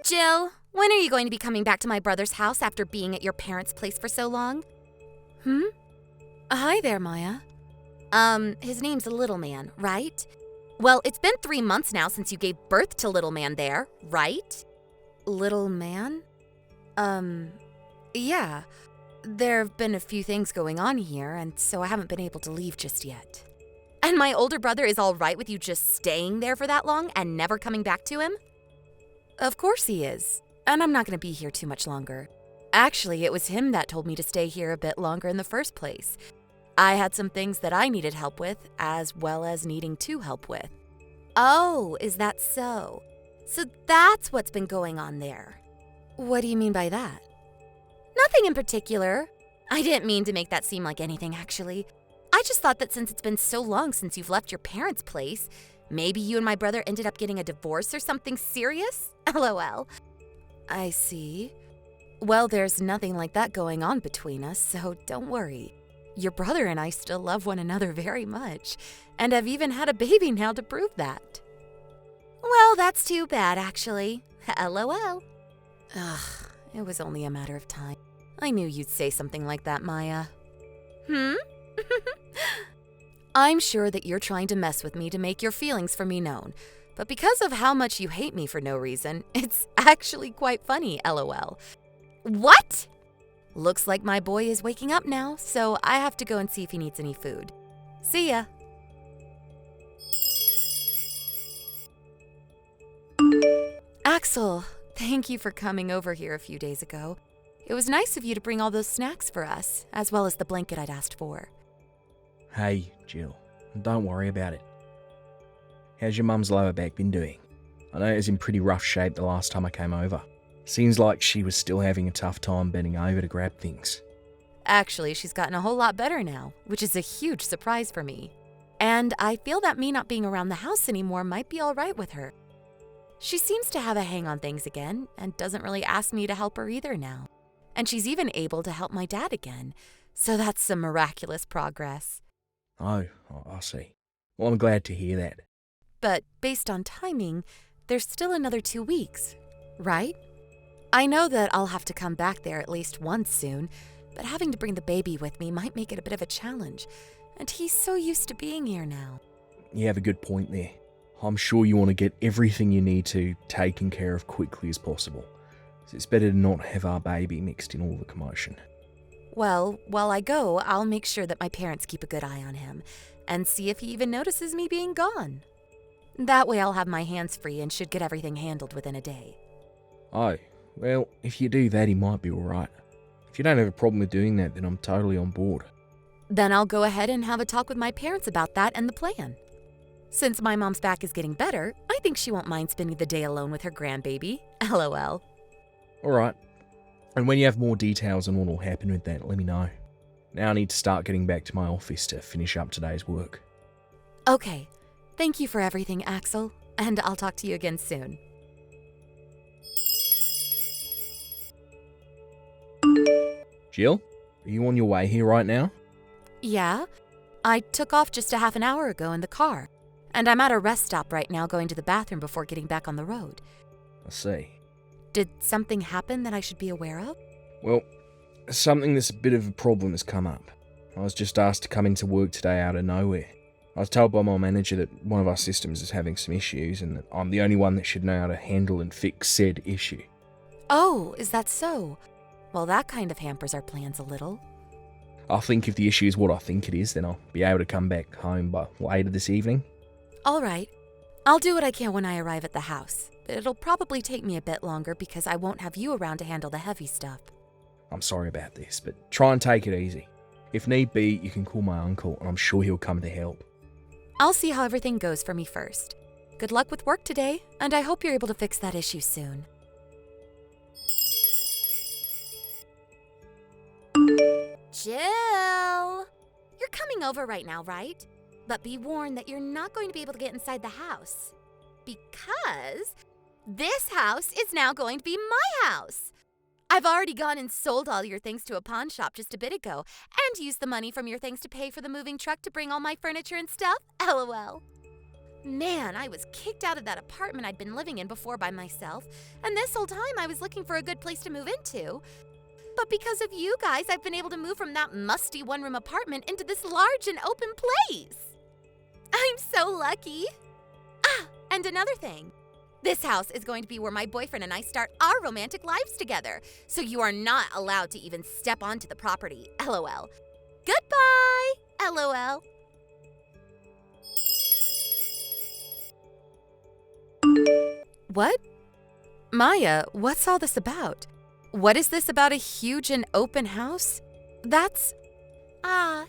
Jill, when are you going to be coming back to my brother's house after being at your parents' place for so long? Hi there, Maya. His name's Little Man, right? Well, it's been 3 months now since you gave birth to Little Man there, right? Little Man? Yeah. There have been a few things going on here, and so I haven't been able to leave just yet. And my older brother is all right with you just staying there for that long and never coming back to him? Of course he is, and I'm not going to be here too much longer. Actually, it was him that told me to stay here a bit longer in the first place. I had some things that I needed help with, as well as needing to help with. Oh, is that so? So that's what's been going on there. What do you mean by that? Nothing in particular. I didn't mean to make that seem like anything, actually. I just thought that since it's been so long since you've left your parents' place, maybe you and my brother ended up getting a divorce or something serious? LOL. I see. Well, there's nothing like that going on between us, so don't worry. Your brother and I still love one another very much, and have even had a baby now to prove that. Well, that's too bad, actually. LOL. Ugh, it was only a matter of time. I knew you'd say something like that, Maya. I'm sure that you're trying to mess with me to make your feelings for me known, but because of how much you hate me for no reason, it's actually quite funny, LOL. What? Looks like my boy is waking up now, so I have to go and see if he needs any food. See ya. Axel, thank you for coming over here a few days ago. It was nice of you to bring all those snacks for us, as well as the blanket I'd asked for. Hey, Jill, don't worry about it. How's your mum's lower back been doing? I know it was in pretty rough shape the last time I came over. Seems like she was still having a tough time bending over to grab things. Actually, she's gotten a whole lot better now, which is a huge surprise for me. And I feel that me not being around the house anymore might be all right with her. She seems to have a hang on things again, and doesn't really ask me to help her either now. And she's even able to help my dad again, so that's some miraculous progress. Oh, I see. Well, I'm glad to hear that. But based on timing, there's still another 2 weeks, right? I know that I'll have to come back there at least once soon, but having to bring the baby with me might make it a bit of a challenge, and he's so used to being here now. You have a good point there. I'm sure you want to get everything you need to taken care of quickly as possible. It's better to not have our baby mixed in all the commotion. Well, while I go, I'll make sure that my parents keep a good eye on him, and see if he even notices me being gone. That way I'll have my hands free and should get everything handled within a day. Oh, well, if you do that, he might be alright. If you don't have a problem with doing that, then I'm totally on board. Then I'll go ahead and have a talk with my parents about that and the plan. Since my mom's back is getting better, I think she won't mind spending the day alone with her grandbaby. LOL. Alright. And when you have more details on what will happen with that, let me know. Now I need to start getting back to my office to finish up today's work. Okay. Thank you for everything, Axel, and I'll talk to you again soon. Jill, are you on your way here right now? Yeah. I took off just a half an hour ago in the car, and I'm at a rest stop right now going to the bathroom before getting back on the road. I see. Did something happen that I should be aware of? Well, something that's a bit of a problem has come up. I was just asked to come into work today out of nowhere. I was told by my manager that one of our systems is having some issues and that I'm the only one that should know how to handle and fix said issue. Oh, is that so? Well, that kind of hampers our plans a little. I think if the issue is what I think it is, then I'll be able to come back home by later this evening. All right. I'll do what I can when I arrive at the house, but it'll probably take me a bit longer because I won't have you around to handle the heavy stuff. I'm sorry about this, but try and take it easy. If need be, you can call my uncle and I'm sure he'll come to help. I'll see how everything goes for me first. Good luck with work today, and I hope you're able to fix that issue soon. Jill! You're coming over right now, right? But be warned that you're not going to be able to get inside the house. Because this house is now going to be my house. I've already gone and sold all your things to a pawn shop just a bit ago, and used the money from your things to pay for the moving truck to bring all my furniture and stuff. LOL. Man, I was kicked out of that apartment I'd been living in before by myself, and this whole time I was looking for a good place to move into. But because of you guys, I've been able to move from that musty one-room apartment into this large and open place. I'm so lucky. And another thing. This house is going to be where my boyfriend and I start our romantic lives together, so you are not allowed to even step onto the property, LOL. Goodbye, LOL. What? Maya, what's all this about? What is this about a huge and open house? That's...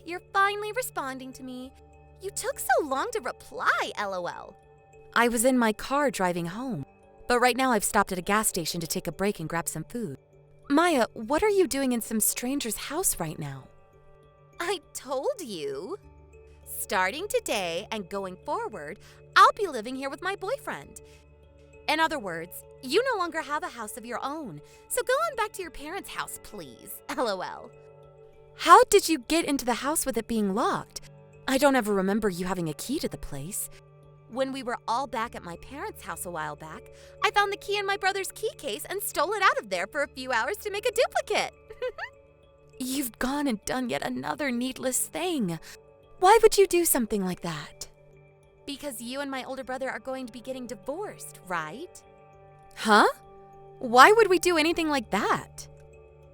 you're finally responding to me. You took so long to reply, LOL. I was in my car driving home, but right now I've stopped at a gas station to take a break and grab some food. Maya, what are you doing in some stranger's house right now? I told you. Starting today and going forward, I'll be living here with my boyfriend. In other words, you no longer have a house of your own, so go on back to your parents' house, please. LOL. How did you get into the house with it being locked? I don't ever remember you having a key to the place. When we were all back at my parents' house a while back, I found the key in my brother's key case and stole it out of there for a few hours to make a duplicate. You've gone and done yet another needless thing. Why would you do something like that? Because you and my older brother are going to be getting divorced, right? Huh? Why would we do anything like that?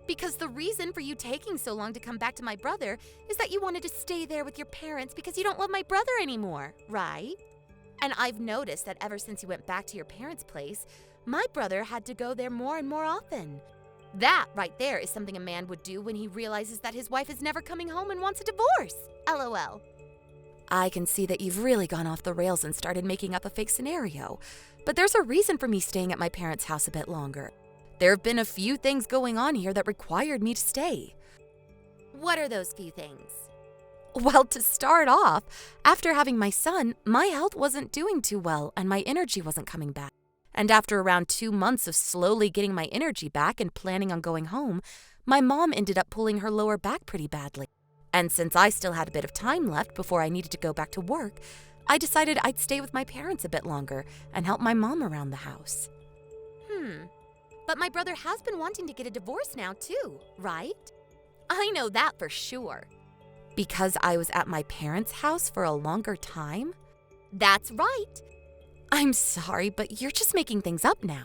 Because the reason for you taking so long to come back to my brother is that you wanted to stay there with your parents because you don't love my brother anymore, right? And I've noticed that ever since you went back to your parents' place, my brother had to go there more and more often. That right there is something a man would do when he realizes that his wife is never coming home and wants a divorce. LOL. I can see that you've really gone off the rails and started making up a fake scenario. But there's a reason for me staying at my parents' house a bit longer. There have been a few things going on here that required me to stay. What are those few things? Well, to start off, after having my son, my health wasn't doing too well and my energy wasn't coming back. And after around 2 months of slowly getting my energy back and planning on going home, my mom ended up pulling her lower back pretty badly. And since I still had a bit of time left before I needed to go back to work, I decided I'd stay with my parents a bit longer and help my mom around the house. But my brother has been wanting to get a divorce now too, right? I know that for sure. Because I was at my parents' house for a longer time? That's right. I'm sorry, but you're just making things up now.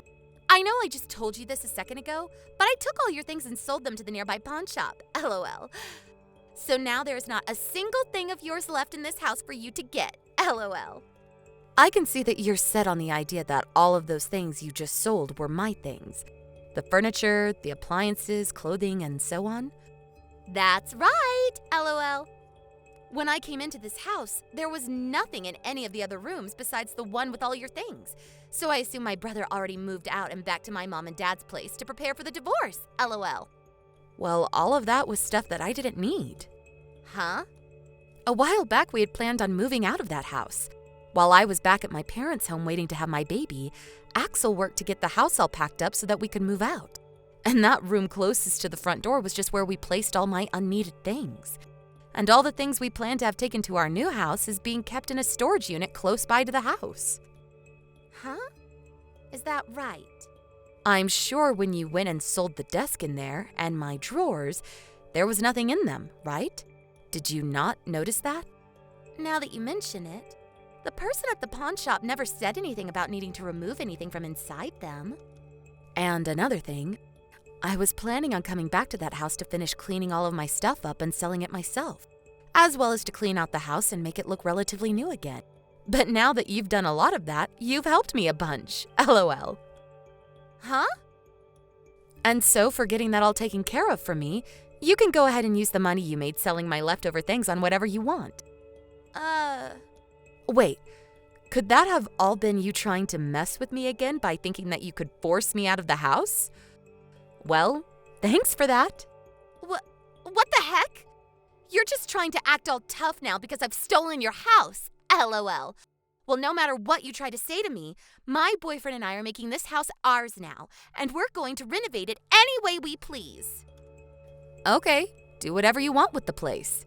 I know I just told you this a second ago, but I took all your things and sold them to the nearby pawn shop. LOL. So now there is not a single thing of yours left in this house for you to get. LOL. I can see that you're set on the idea that all of those things you just sold were my things. The furniture, the appliances, clothing, and so on. That's right, LOL. When I came into this house, there was nothing in any of the other rooms besides the one with all your things. So I assume my brother already moved out and back to my mom and dad's place to prepare for the divorce, LOL. Well, all of that was stuff that I didn't need. Huh? A while back, we had planned on moving out of that house. While I was back at my parents' home waiting to have my baby, Axel worked to get the house all packed up so that we could move out. And that room closest to the front door was just where we placed all my unneeded things. And all the things we planned to have taken to our new house is being kept in a storage unit close by to the house. Huh? Is that right? I'm sure when you went and sold the desk in there and my drawers, there was nothing in them, right? Did you not notice that? Now that you mention it, the person at the pawn shop never said anything about needing to remove anything from inside them. And another thing, I was planning on coming back to that house to finish cleaning all of my stuff up and selling it myself, as well as to clean out the house and make it look relatively new again. But now that you've done a lot of that, you've helped me a bunch, LOL. Huh? And so for getting that all taken care of for me, you can go ahead and use the money you made selling my leftover things on whatever you want. Wait, could that have all been you trying to mess with me again by thinking that you could force me out of the house? Well, thanks for that. What the heck? You're just trying to act all tough now because I've stolen your house, LOL. Well, no matter what you try to say to me, my boyfriend and I are making this house ours now, and we're going to renovate it any way we please. Okay, do whatever you want with the place.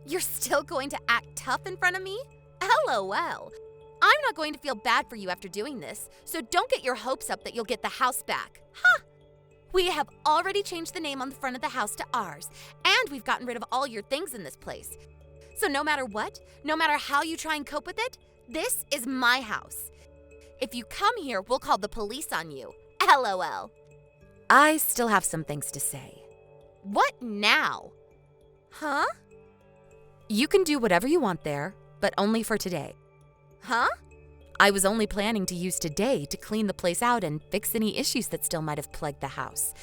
You're still going to act tough in front of me? LOL. I'm not going to feel bad for you after doing this, so don't get your hopes up that you'll get the house back. Huh? We have already changed the name on the front of the house to ours, and we've gotten rid of all your things in this place. So no matter what, no matter how you try and cope with it, this is my house. If you come here, we'll call the police on you. LOL. I still have some things to say. What now? Huh? You can do whatever you want there, but only for today. Huh? I was only planning to use today to clean the place out and fix any issues that still might have plagued the house.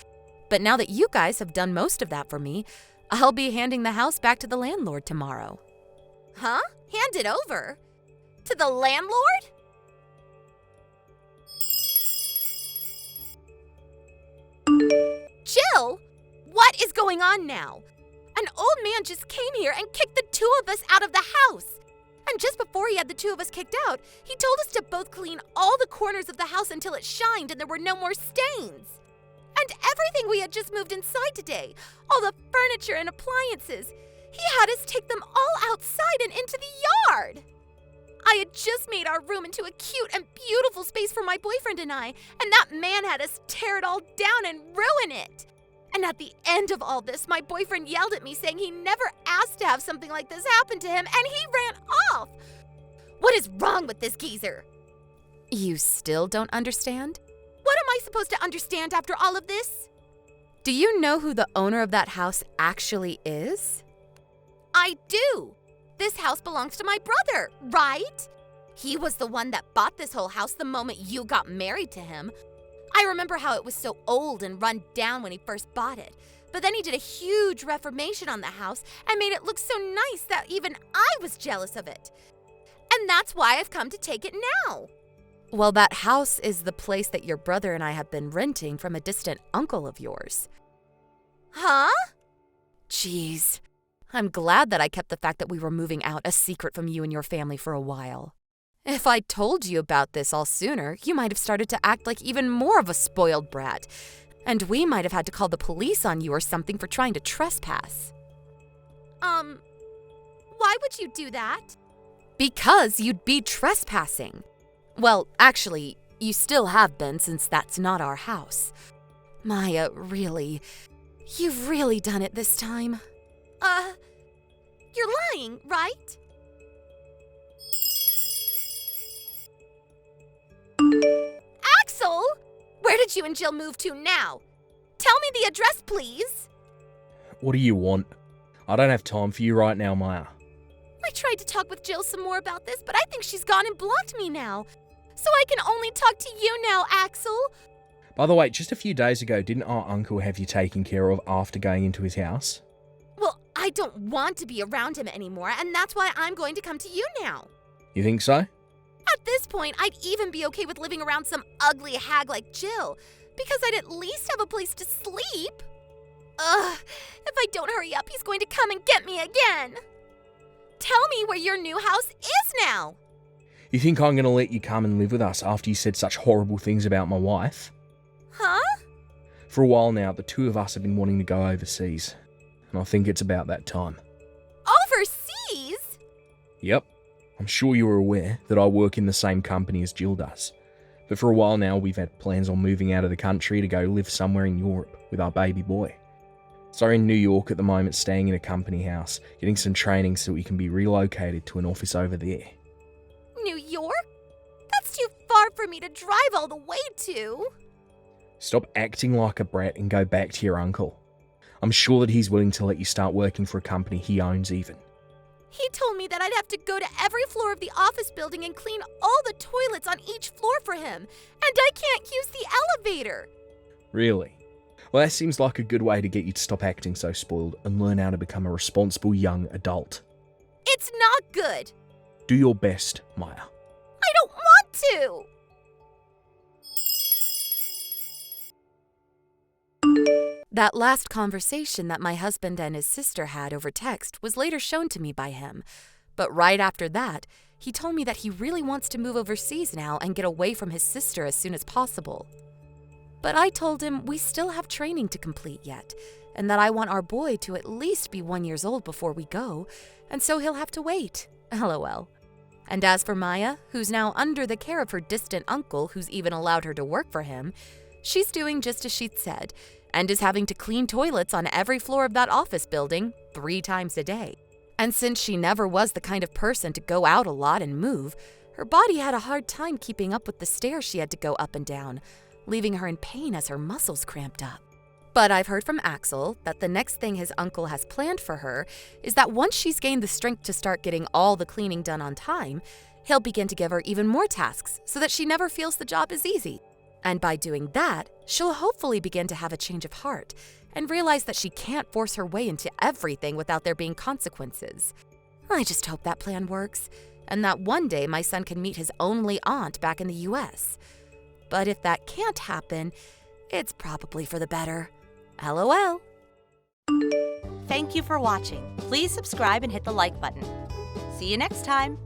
But now that you guys have done most of that for me, I'll be handing the house back to the landlord tomorrow. Huh? Hand it over? To the landlord? Jill, what is going on now? An old man just came here and kicked the two of us out of the house. And just before he had the two of us kicked out, he told us to both clean all the corners of the house until it shined and there were no more stains. And everything we had just moved inside today, all the furniture and appliances, he had us take them all outside and into the yard. I had just made our room into a cute and beautiful space for my boyfriend and I, and that man had us tear it all down and ruin it. And at the end of all this, my boyfriend yelled at me saying he never asked to have something like this happen to him, and he ran off. What is wrong with this geezer? You still don't understand? What am I supposed to understand after all of this? Do you know who the owner of that house actually is? I do. This house belongs to my brother, right? He was the one that bought this whole house the moment you got married to him. I remember how it was so old and run down when he first bought it. But then he did a huge reformation on the house and made it look so nice that even I was jealous of it. And that's why I've come to take it now. Well, that house is the place that your brother and I have been renting from a distant uncle of yours. Huh? Jeez. I'm glad that I kept the fact that we were moving out a secret from you and your family for a while. If I'd told you about this all sooner, you might have started to act like even more of a spoiled brat, and we might have had to call the police on you or something for trying to trespass. Why would you do that? Because you'd be trespassing. Well, actually, you still have been since that's not our house. Maya, really, you've really done it this time. You're lying, right? Axel! Where did you and Jill move to now? Tell me the address, please. What do you want? I don't have time for you right now, Maya. I tried to talk with Jill some more about this, but I think she's gone and blocked me now. So I can only talk to you now, Axel. By the way, just a few days ago, didn't our uncle have you taken care of after going into his house? Well, I don't want to be around him anymore, and that's why I'm going to come to you now. You think so? At this point, I'd even be okay with living around some ugly hag like Jill, because I'd at least have a place to sleep. Ugh, if I don't hurry up, he's going to come and get me again. Tell me where your new house is now. You think I'm going to let you come and live with us after you said such horrible things about my wife? Huh? For a while now, the two of us have been wanting to go overseas, and I think it's about that time. Overseas? Yep. I'm sure you were aware that I work in the same company as Jill does. But for a while now, we've had plans on moving out of the country to go live somewhere in Europe with our baby boy. So we're in New York at the moment, staying in a company house, getting some training so we can be relocated to an office over there. New York? That's too far for me to drive all the way to. Stop acting like a brat and go back to your uncle. I'm sure that he's willing to let you start working for a company he owns even. He told me that I'd have to go to every floor of the office building and clean all the toilets on each floor for him, and I can't use the elevator. Really? Well, that seems like a good way to get you to stop acting so spoiled and learn how to become a responsible young adult. It's not good. Do your best, Maya. I don't want to. That last conversation that my husband and his sister had over text was later shown to me by him. But right after that, he told me that he really wants to move overseas now and get away from his sister as soon as possible. But I told him we still have training to complete yet, and that I want our boy to at least be 1 year old before we go, and so he'll have to wait. LOL. And as for Maya, who's now under the care of her distant uncle who's even allowed her to work for him, she's doing just as she'd said, and is having to clean toilets on every floor of that office building 3 times a day. And since she never was the kind of person to go out a lot and move, her body had a hard time keeping up with the stairs she had to go up and down, leaving her in pain as her muscles cramped up. But I've heard from Axel that the next thing his uncle has planned for her is that once she's gained the strength to start getting all the cleaning done on time, he'll begin to give her even more tasks so that she never feels the job is easy. And by doing that, she'll hopefully begin to have a change of heart and realize that she can't force her way into everything without there being consequences. I just hope that plan works, and that one day my son can meet his only aunt back in the US. But if that can't happen, it's probably for the better. LOL. Thank you for watching. Please subscribe and hit the like button. See you next time.